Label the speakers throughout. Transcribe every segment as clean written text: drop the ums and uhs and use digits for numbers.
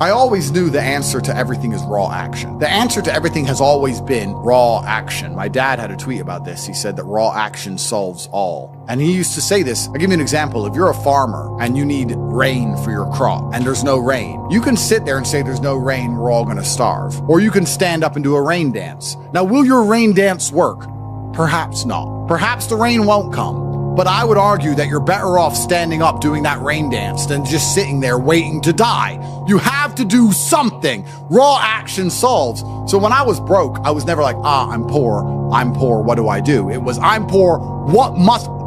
Speaker 1: I always knew the answer to everything is raw action. The answer to everything has always been raw action. My dad had a tweet about this. He said that raw action solves all. And he used to say this. I'll give you an example. If you're a farmer and you need rain for your crop and there's no rain, you can sit there and say there's no rain, we're all gonna starve. Or you can stand up and do a rain dance. Now, will your rain dance work? Perhaps not. Perhaps the rain won't come. But I would argue that you're better off standing up doing that rain dance than just sitting there waiting to die. You have to do something. Raw action solves. So when I was broke, I was never like, I'm poor, what do I do? It was, I'm poor,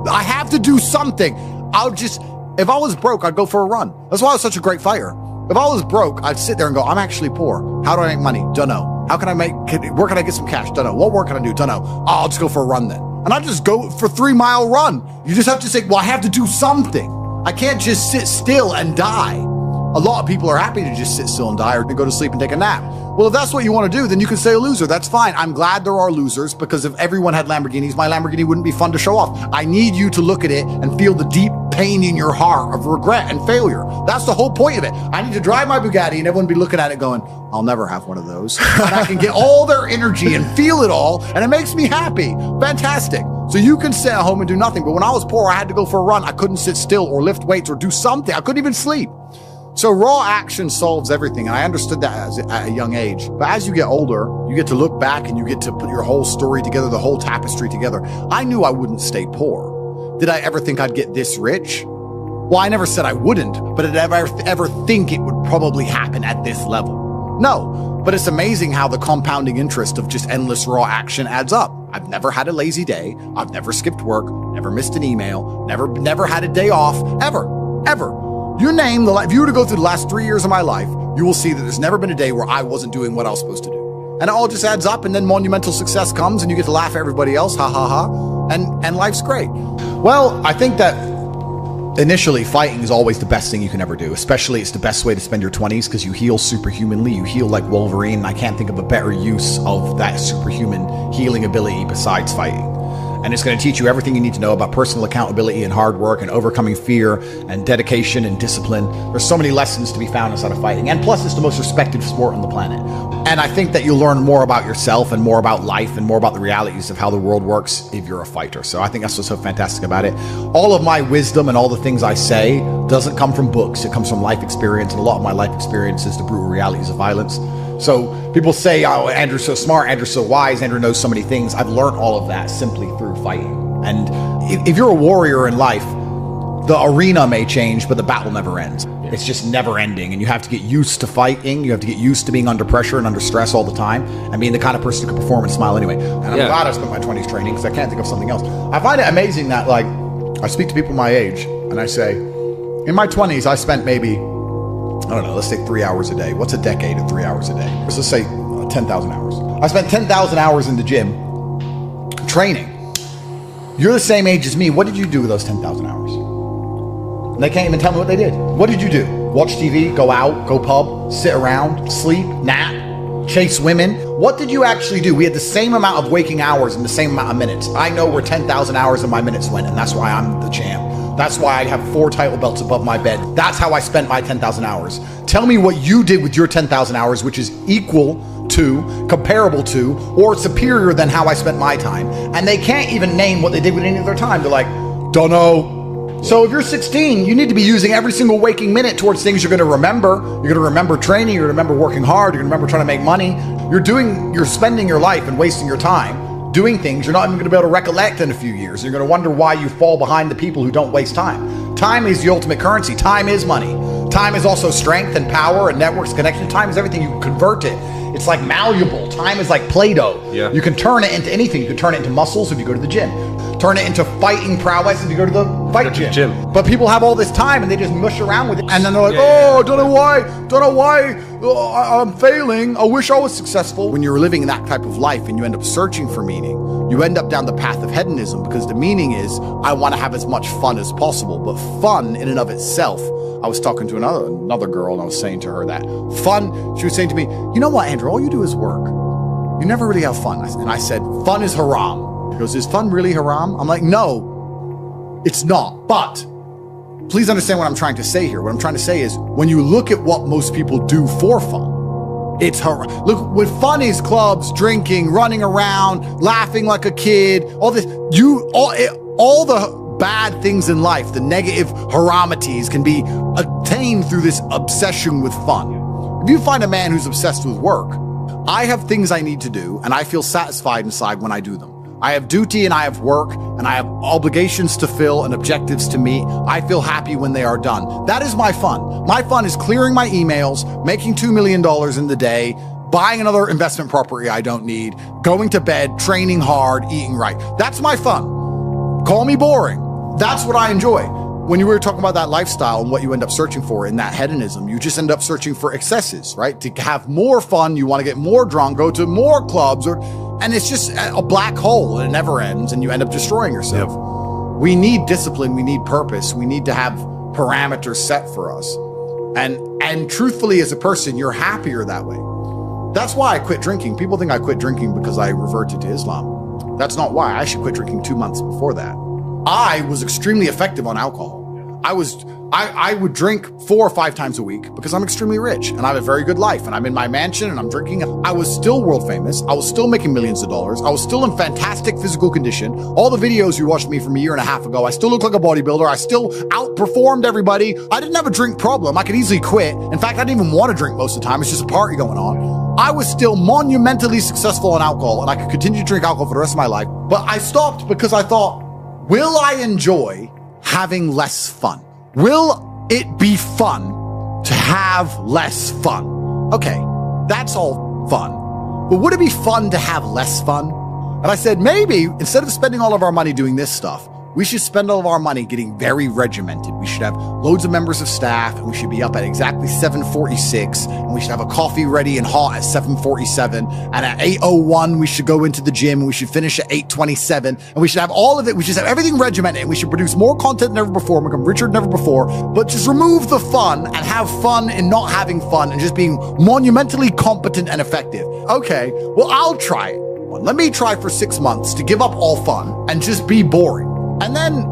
Speaker 1: I have to do something. If I was broke, I'd go for a run. That's why I was such a great fighter. If I was broke, I'd sit there and go, I'm actually poor. How do I make money? Don't know. Where can I get some cash? Don't know. What work can I do? Don't know. Oh, I'll just go for a run then. And I just go for a 3-mile run. You just have to say, well, I have to do something. I can't just sit still and die. A lot of people are happy to just sit still and die or to go to sleep and take a nap. Well, if that's what you want to do, then you can stay a loser. That's fine. I'm glad there are losers, because if everyone had Lamborghinis, my Lamborghini wouldn't be fun to show off. I need you to look at it and feel the deep pain in your heart of regret and failure. That's the whole point of it. I need to drive my Bugatti and everyone be looking at it going, I'll never have one of those. And I can get all their energy and feel it all, and it makes me happy. Fantastic. So you can sit at home and do nothing. But when I was poor, I had to go for a run. I couldn't sit still or lift weights or do something. I couldn't even sleep. So raw action solves everything. And I understood that at a young age. But as you get older, you get to look back and you get to put your whole story together, the whole tapestry together. I knew I wouldn't stay poor. Did I ever think I'd get this rich? Well, I never said I wouldn't, but did I ever think it would probably happen at this level? No, but it's amazing how the compounding interest of just endless raw action adds up. I've never had a lazy day. I've never skipped work, never missed an email, never had a day off, ever. You name if you were to go through the last 3 years of my life, you will see that there's never been a day where I wasn't doing what I was supposed to do. And it all just adds up, and then monumental success comes and you get to laugh at everybody else, ha ha ha, and life's great. Well, I think that initially fighting is always the best thing you can ever do. Especially it's the best way to spend your 20s because you heal superhumanly. You heal like Wolverine. And I can't think of a better use of that superhuman healing ability besides fighting. And it's going to teach you everything you need to know about personal accountability and hard work and overcoming fear and dedication and discipline. There's so many lessons to be found inside of fighting. And plus, it's the most respected sport on the planet. And I think that you'll learn more about yourself and more about life and more about the realities of how the world works if you're a fighter. So I think that's what's so fantastic about it. All of my wisdom and all the things I say doesn't come from books. It comes from life experience. And a lot of my life experience is the brutal realities of violence. So people say, oh, Andrew's so smart, Andrew's so wise, Andrew knows so many things. I've learned all of that simply through fighting. And if you're a warrior in life, the arena may change, but the battle never ends. It's just never ending. And you have to get used to fighting. You have to get used to being under pressure and under stress all the time and being the kind of person who can perform and smile anyway. And I'm glad I spent my 20s training because I can't think of something else. I find it amazing that, like, I speak to people my age and I say, in my 20s, I spent maybe, I don't know, let's say 3 hours a day. What's a decade of 3 hours a day? Let's just say 10,000 hours. I spent 10,000 hours in the gym training. You're the same age as me. What did you do with those 10,000 hours? And they can't even tell me what they did. What did you do? Watch TV, go out, go pub, sit around, sleep, nap, chase women. What did you actually do? We had the same amount of waking hours and the same amount of minutes. I know where 10,000 hours of my minutes went, and that's why I'm the champ. That's why I have 4 title belts above my bed. That's how I spent my 10,000 hours. Tell me what you did with your 10,000 hours, which is equal to, comparable to, or superior than how I spent my time. And they can't even name what they did with any of their time. They're like, don't know. So if you're 16, you need to be using every single waking minute towards things you're going to remember. You're going to remember training. You're going to remember working hard. You're going to remember trying to make money. You're spending your life and wasting your time doing things you're not even going to be able to recollect in a few years. You're going to wonder why you fall behind the people who don't waste time. Time is the ultimate currency. Time is money. Time is also strength and power and networks, connection. Time is everything. You can convert it. It's like malleable. Time is like Play-Doh. Yeah. You can turn it into anything. You can turn it into muscles if you go to the gym. Turn it into fighting prowess if you go to the fight gym. But people have all this time and they just mush around with it. And then they're like, don't know why I'm failing. I wish I was successful. When you're living that type of life and you end up searching for meaning, you end up down the path of hedonism because the meaning is, I want to have as much fun as possible. But fun in and of itself, I was talking to another girl and I was saying to her that fun, she was saying to me, you know what, Andrew, all you do is work. You never really have fun. And I said, fun is haram. He goes, is fun really haram? I'm like, no, it's not. But please understand what I'm trying to say here. What I'm trying to say is when you look at what most people do for fun, look, what fun is: clubs, drinking, running around, laughing like a kid, all this, all the bad things in life, the negative haramities can be attained through this obsession with fun. If you find a man who's obsessed with work, I have things I need to do and I feel satisfied inside when I do them. I have duty and I have work and I have obligations to fill and objectives to meet. I feel happy when they are done. That is my fun. My fun is clearing my emails, making $2 million in the day, buying another investment property I don't need, going to bed, training hard, eating right. That's my fun. Call me boring. That's what I enjoy. When you were talking about that lifestyle and what you end up searching for in that hedonism, you just end up searching for excesses, right? To have more fun, you want to get more drunk, go to more clubs, and it's just a black hole and it never ends and you end up destroying yourself. Yep. We need discipline. We need purpose. We need to have parameters set for us. And truthfully, as a person, you're happier that way. That's why I quit drinking. People think I quit drinking because I reverted to Islam. That's not why. I actually quit drinking 2 months before that. I was extremely effective on alcohol. I would drink 4 or 5 times a week because I'm extremely rich and I have a very good life and I'm in my mansion and I'm drinking. I was still world famous. I was still making millions of dollars. I was still in fantastic physical condition. All the videos you watched me from a year and a half ago, I still look like a bodybuilder. I still outperformed everybody. I didn't have a drink problem. I could easily quit. In fact, I didn't even want to drink most of the time. It's just a party going on. I was still monumentally successful on alcohol and I could continue to drink alcohol for the rest of my life. But I stopped because I thought, will I enjoy having less fun? Will it be fun to have less fun? Okay, that's all fun. But would it be fun to have less fun? And I said, maybe instead of spending all of our money doing this stuff, we should spend all of our money getting very regimented. We should have loads of members of staff and we should be up at exactly 7:46 and we should have a coffee ready and hot at 7:47. And at 8:01, we should go into the gym and we should finish at 8:27 and we should have all of it. We should have everything regimented and we should produce more content than ever before, become richer than ever before, but just remove the fun and have fun in not having fun and just being monumentally competent and effective. Okay, well, I'll try it. Let me try for 6 months to give up all fun and just be boring. And then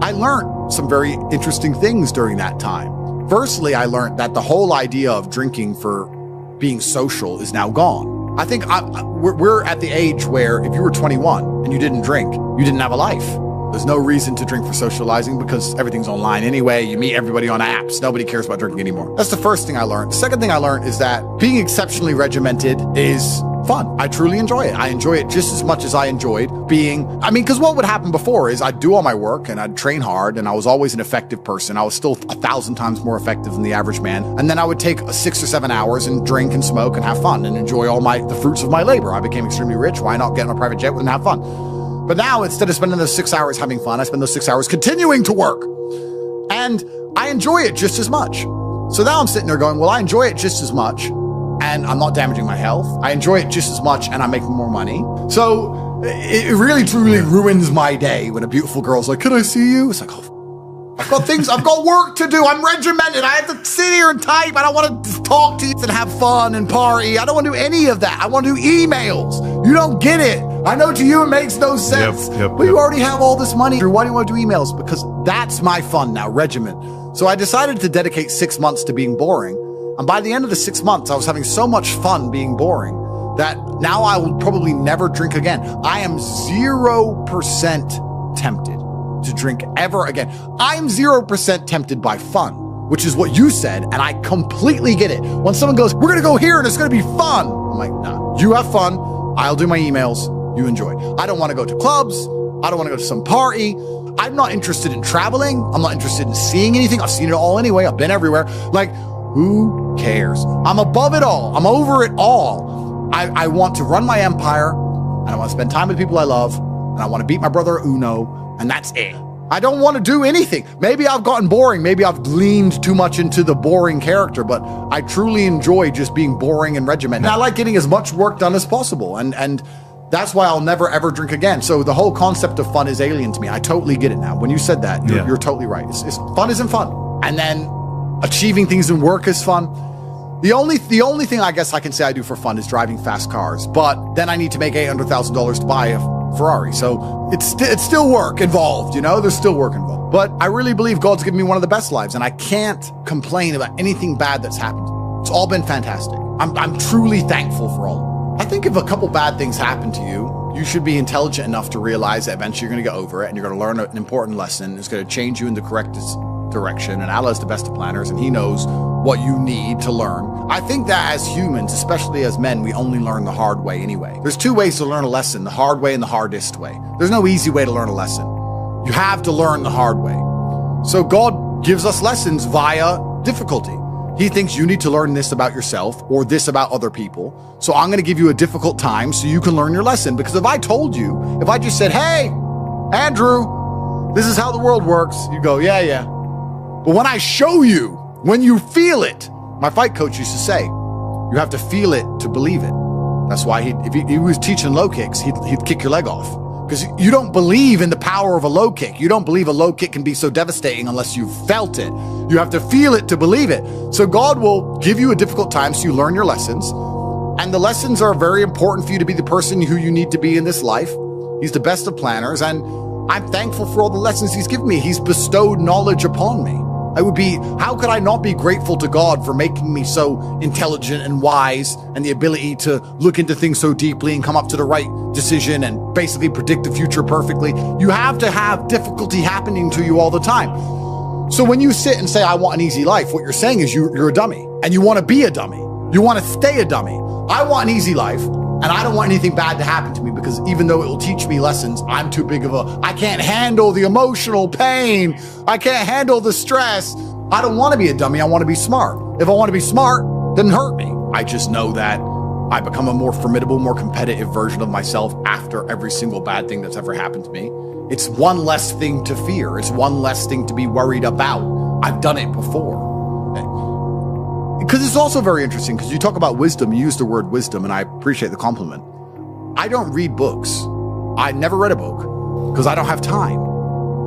Speaker 1: I learned some very interesting things during that time. Firstly, I learned that the whole idea of drinking for being social is now gone. I think we're at the age where if you were 21 and you didn't drink, you didn't have a life. There's no reason to drink for socializing because everything's online anyway. You meet everybody on apps. Nobody cares about drinking anymore. That's the first thing I learned. The second thing I learned is that being exceptionally regimented is fun. I truly enjoy it. I enjoy it just as much as I enjoyed because what would happen before is I'd do all my work and I'd train hard and I was always an effective person. I was still 1,000 times more effective than the average man. And then I would take 6 or 7 hours and drink and smoke and have fun and enjoy the fruits of my labor. I became extremely rich. Why not get on a private jet and have fun? But now instead of spending those 6 hours having fun, I spend those 6 hours continuing to work. And I enjoy it just as much. So now I'm sitting there going, well, I enjoy it just as much and I'm not damaging my health. I enjoy it just as much and I'm making more money. So it really, truly ruins my day when a beautiful girl's like, can I see you? It's like, oh, I've got work to do. I'm regimented. I have to sit here and type. I don't want to talk to you and have fun and party. I don't want to do any of that. I want to do emails. You don't get it. I know to you it makes no sense. But you already have all this money. Why do you want to do emails? Because that's my fun now, regiment. So I decided to dedicate 6 months to being boring. And by the end of the 6 months, I was having so much fun being boring that now I will probably never drink again. I am 0% tempted to drink ever again. I'm 0% tempted by fun, which is what you said, and I completely get it. When someone goes, we're gonna go here and it's gonna be fun. I'm like, nah, you have fun. I'll do my emails. You enjoy. I don't want to go to clubs. I don't want to go to some party. I'm not interested in traveling. I'm not interested in seeing anything. I've seen it all anyway. I've been everywhere. Like, who cares? I'm above it all. I'm over it all. I want to run my empire, and I want to spend time with people I love, and I want to beat my brother at Uno, and that's it. I don't want to do anything. Maybe I've gotten boring. Maybe I've leaned too much into the boring character, but I truly enjoy just being boring and regimented. And I like getting as much work done as possible, and that's why I'll never ever drink again. So the whole concept of fun is alien to me. I totally get it now. When you said that, you're totally right. It's fun isn't fun. And then achieving things in work is fun. The only thing I guess I can say I do for fun is driving fast cars. But then I need to make $800,000 to buy a Ferrari. So it's still work involved, you know, there's still work involved. But I really believe God's given me one of the best lives, and I can't complain about anything bad that's happened. It's all been fantastic. I'm truly thankful for all. I think if a couple bad things happen to you, you should be intelligent enough to realize that eventually you're going to get over it and you're going to learn an important lesson. It's going to change you in the correct direction. And Allah is the best of planners, and He knows what you need to learn. I think that as humans, especially as men, we only learn the hard way anyway. There's two ways to learn a lesson, the hard way and the hardest way. There's no easy way to learn a lesson. You have to learn the hard way. So God gives us lessons via difficulty. He thinks you need to learn this about yourself or this about other people. So I'm going to give you a difficult time so you can learn your lesson. Because if I told you, if I just said, hey, Andrew, this is how the world works, you go, yeah. But when I show you, when you feel it, my fight coach used to say, you have to feel it to believe it. That's why if he was teaching low kicks, he'd kick your leg off. Because you don't believe in the power of a low kick. You don't believe a low kick can be so devastating unless you've felt it. You have to feel it to believe it. So God will give you a difficult time so you learn your lessons. And the lessons are very important for you to be the person who you need to be in this life. He's the best of planners. And I'm thankful for all the lessons He's given me. He's bestowed knowledge upon me. How could I not be grateful to God for making me so intelligent and wise and the ability to look into things so deeply and come up to the right decision and basically predict the future perfectly? You have to have difficulty happening to you all the time. So when you sit and say, I want an easy life, what you're saying is you're a dummy and you want to be a dummy. You want to stay a dummy. I want an easy life. And I don't want anything bad to happen to me because even though it will teach me lessons, I'm too big of I can't handle the emotional pain. I can't handle the stress. I don't want to be a dummy. I want to be smart. If I want to be smart, then hurt me. I just know that I become a more formidable, more competitive version of myself after every single bad thing that's ever happened to me. It's one less thing to fear. It's one less thing to be worried about. I've done it before. Because it's also very interesting, because you talk about wisdom, you use the word wisdom, and I appreciate the compliment. I don't read books. I never read a book because I don't have time.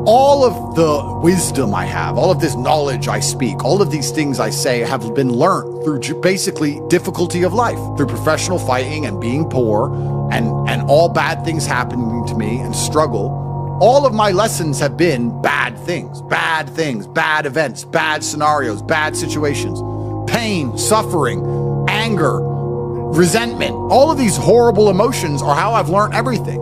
Speaker 1: All of the wisdom I have, all of this knowledge I speak, all of these things I say have been learned through basically difficulty of life, through professional fighting and being poor and all bad things happening to me and struggle. All of my lessons have been bad things, bad events, bad scenarios, bad situations. Pain, suffering, anger, resentment, all of these horrible emotions are how I've learned everything.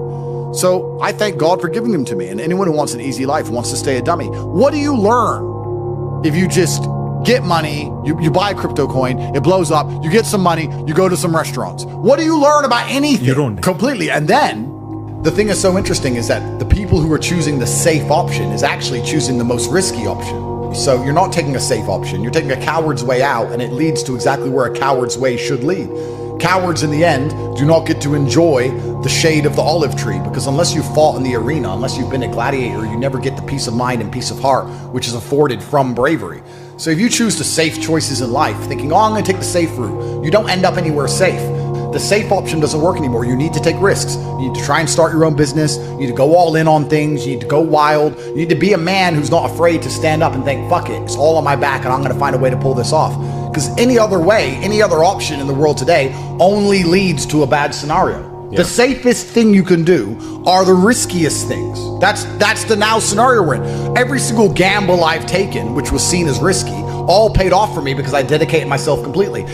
Speaker 1: So I thank God for giving them to me. And anyone who wants an easy life wants to stay a dummy. What do you learn if you just get money, you buy a crypto coin, it blows up, you get some money, you go to some restaurants? What do you learn about anything?
Speaker 2: You don't.
Speaker 1: Completely. And then the thing that's so interesting is that the people who are choosing the safe option is actually choosing the most risky option. So you're not taking a safe option, you're taking a coward's way out, and it leads to exactly where a coward's way should lead. Cowards in the end do not get to enjoy the shade of the olive tree, because unless you fought in the arena, unless you've been a gladiator, you never get the peace of mind and peace of heart, which is afforded from bravery. So if you choose the safe choices in life, thinking, oh, I'm gonna take the safe route, you don't end up anywhere safe. The safe option doesn't work anymore. You need to take risks. You need to try and start your own business. You need to go all in on things. You need to go wild. You need to be a man who's not afraid to stand up and think, fuck it, it's all on my back and I'm going to find a way to pull this off. Because any other way, any other option in the world today only leads to a bad scenario. Yeah. The safest thing you can do are the riskiest things. That's the now scenario we're in. Every single gamble I've taken, which was seen as risky, all paid off for me because I dedicated myself completely.